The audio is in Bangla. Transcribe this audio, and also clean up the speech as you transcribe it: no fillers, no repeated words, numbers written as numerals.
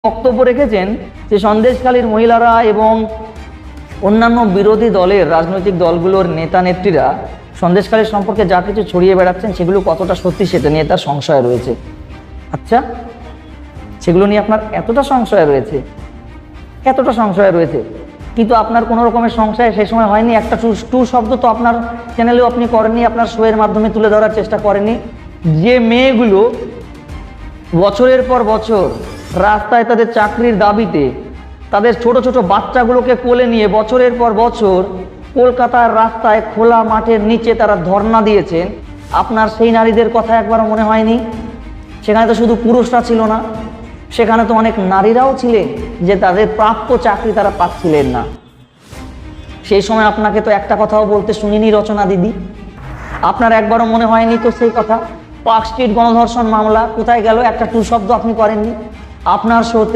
বক্তব্য রেখেছেন যে সন্দেশখালীর মহিলারা এবং অন্যান্য বিরোধী দলের রাজনৈতিক দলগুলোর নেতা নেত্রীরা সন্দেশখালীর সম্পর্কে যা কিছু ছড়িয়ে বেড়াচ্ছেন সেগুলো কতটা সত্যি সেটা নিয়ে তার সংশয় রয়েছে। আচ্ছা, সেগুলো নিয়ে আপনার এতটা সংশয় রয়েছে, কিন্তু আপনার কোনো রকমের সংশয় সেই সময় হয়নি? একটা টু শব্দ তো আপনার চ্যানেলেও আপনি করেননি, আপনার শোয়ের মাধ্যমে তুলে ধরার চেষ্টা করেননি। যে মেয়েগুলো বছরের পর বছর রাস্তায় তাদের চাকরির দাবিতে তাদের ছোট ছোট বাচ্চাগুলোকে কোলে নিয়ে বছরের পর বছর কলকাতার রাস্তায় খোলা মাঠের নিচে তারা ধর্ণা দিয়েছেন, আপনার সেই নারীদের কথা একবারও মনে হয়নি? সেখানে তো শুধু পুরুষরা ছিল না, সেখানে তো অনেক নারীরাও ছিলেন যে তাদের প্রাপ্য চাকরি তারা পাচ্ছিলেন না। সেই সময় আপনাকে তো একটা কথাও বলতে শুনিনি রচনা দিদি। আপনার একবারও মনে হয়নি তো সেই কথা? পার্ক স্ট্রিট গণধর্ষণ মামলা কোথায় গেল? একটা টু শব্দ আপনি করেননি আপনার শোতে।